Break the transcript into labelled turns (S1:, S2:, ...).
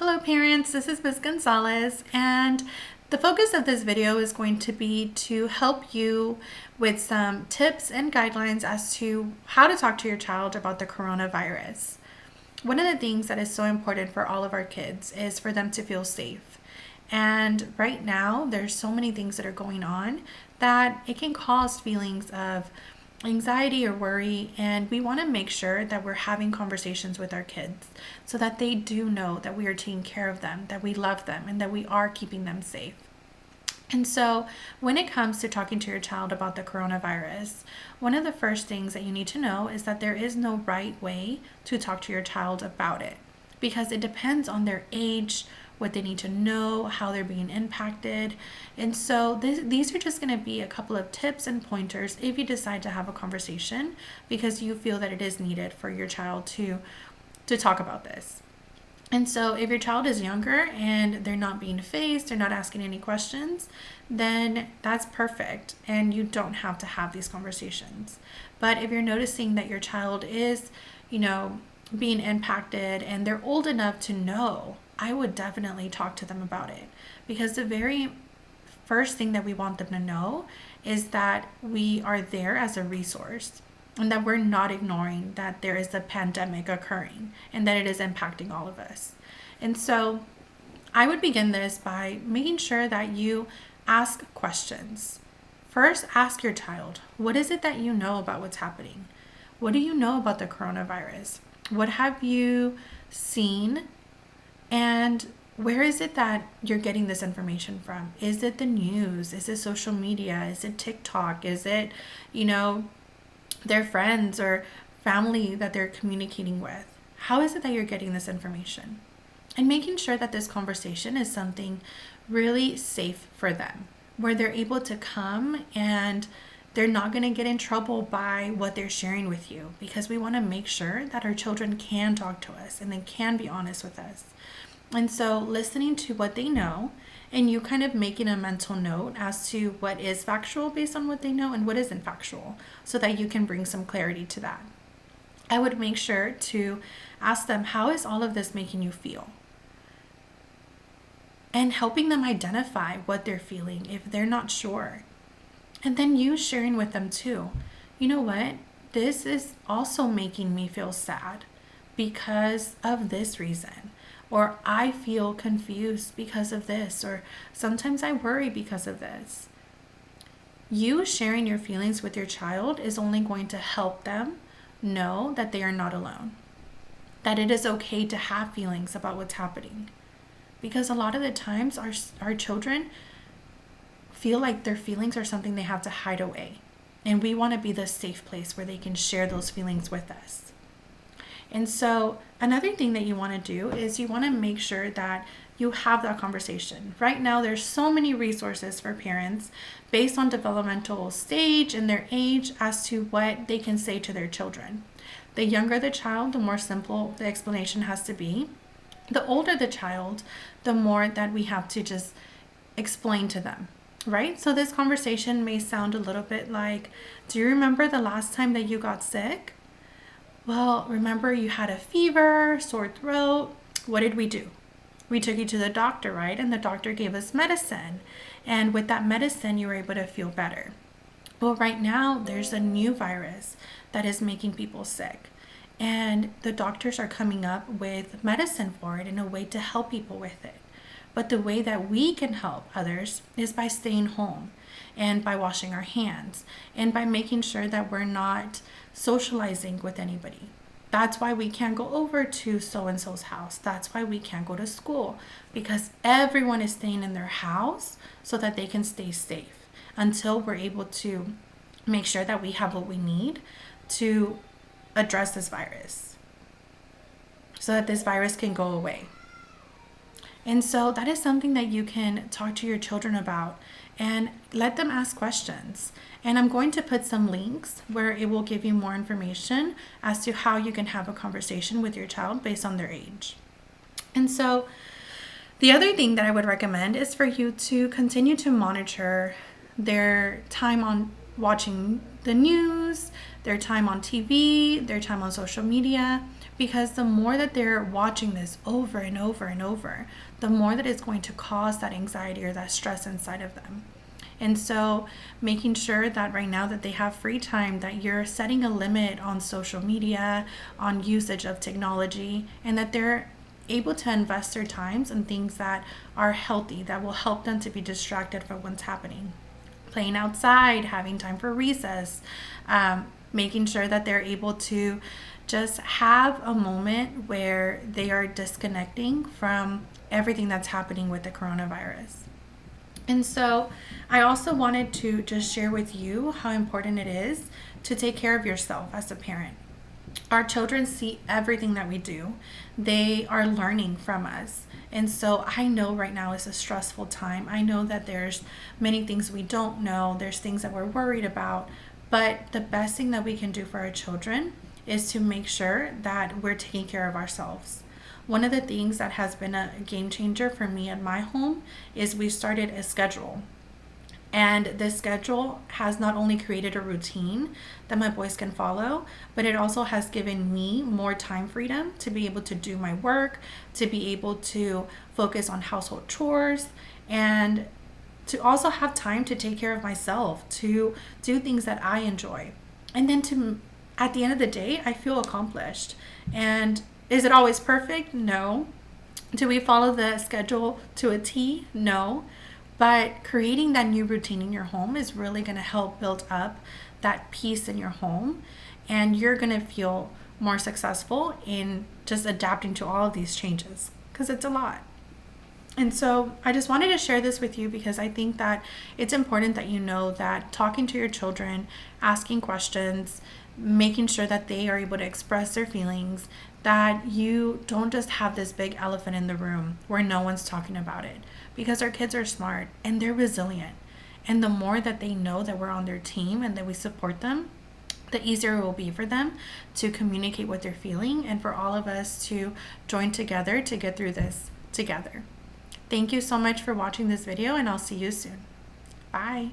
S1: Hello parents, this is Ms. Gonzalez, and the focus of this video is going to be to help you with some tips and guidelines as to how to talk to your child about the coronavirus. One of the things that is so important for all of our kids is for them to feel safe. And right now, there's so many things that are going on that it can cause feelings of anxiety or worry, and we want to make sure that we're having conversations with our kids so that they do know that we are taking care of them, that we love them, and that we are keeping them safe. And so when it comes to talking to your child about the coronavirus, one of the first things that you need to know is that there is no right way to talk to your child about it, because it depends on their age, what they need to know, how they're being impacted. And so these are just going to be a couple of tips and pointers if you decide to have a conversation because you feel that it is needed for your child to talk about this. And so if your child is younger and they're not being fazed, they're not asking any questions, then that's perfect and you don't have to have these conversations. But if you're noticing that your child is, being impacted and they're old enough to know, I would definitely talk to them about it, because the very first thing that we want them to know is that we are there as a resource and that we're not ignoring that there is a pandemic occurring and that it is impacting all of us. And so I would begin this by making sure that you ask questions. First, ask your child, what is it that you know about what's happening? What do you know about the coronavirus? What have you seen? And where is it that you're getting this information from? Is it the news? Is it social media? Is it TikTok? Is it, their friends or family that they're communicating with? How is it that you're getting this information? And making sure that this conversation is something really safe for them, where they're able to come and they're not going to get in trouble by what they're sharing with you, because we want to make sure that our children can talk to us and they can be honest with us. And so listening to what they know and you kind of making a mental note as to what is factual based on what they know and what isn't factual, so that you can bring some clarity to that. I would make sure to ask them, how is all of this making you feel? And helping them identify what they're feeling if they're not sure. And then you sharing with them too, you know what? This is also making me feel sad because of this reason. Or I feel confused because of this. Or sometimes I worry because of this. You sharing your feelings with your child is only going to help them know that they are not alone. That it is okay to have feelings about what's happening. Because a lot of the times our children feel like their feelings are something they have to hide away. And we want to be the safe place where they can share those feelings with us. And so another thing that you want to do is you want to make sure that you have that conversation. Right now, there's so many resources for parents based on developmental stage and their age as to what they can say to their children. The younger the child, the more simple the explanation has to be. The older the child, the more that we have to just explain to them. Right? So this conversation may sound a little bit like, do you remember the last time that you got sick? Well, remember you had a fever, sore throat. What did we do? We took you to the doctor, right? And the doctor gave us medicine. And with that medicine, you were able to feel better. Well, right now, there's a new virus that is making people sick. And the doctors are coming up with medicine for it in a way to help people with it. But the way that we can help others is by staying home and by washing our hands and by making sure that we're not socializing with anybody. That's why we can't go over to so-and-so's house. That's why we can't go to school, because everyone is staying in their house so that they can stay safe until we're able to make sure that we have what we need to address this virus so that this virus can go away. And so that is something that you can talk to your children about and let them ask questions. And I'm going to put some links where it will give you more information as to how you can have a conversation with your child based on their age. And so the other thing that I would recommend is for you to continue to monitor their time on watching the news, their time on TV, their time on social media. because the more that they're watching this over and over and over, the more that it's going to cause that anxiety or that stress inside of them. And so making sure that right now that they have free time, that you're setting a limit on social media, on usage of technology, and that they're able to invest their times in things that are healthy, that will help them to be distracted from what's happening. Playing outside, having time for recess, making sure that they're able to just have a moment where they are disconnecting from everything that's happening with the coronavirus. And so I also wanted to just share with you how important it is to take care of yourself as a parent. Our children see everything that we do. They are learning from us. And so I know right now is a stressful time. I know that there's many things we don't know. There's things that we're worried about. But the best thing that we can do for our children is to make sure that we're taking care of ourselves. One of the things that has been a game changer for me at my home is we started a schedule. And this schedule has not only created a routine that my boys can follow, but it also has given me more time freedom to be able to do my work, to be able to focus on household chores, and to also have time to take care of myself, to do things that I enjoy. And then at the end of the day, I feel accomplished. And is it always perfect? No. Do we follow the schedule to a T? No. But creating that new routine in your home is really going to help build up that peace in your home. And you're going to feel more successful in just adapting to all of these changes, because it's a lot. And so I just wanted to share this with you because I think that it's important that you know that talking to your children, asking questions, making sure that they are able to express their feelings, that you don't just have this big elephant in the room where no one's talking about it, because our kids are smart and they're resilient. And the more that they know that we're on their team and that we support them, the easier it will be for them to communicate what they're feeling and for all of us to join together to get through this together. Thank you so much for watching this video, and I'll see you soon. Bye.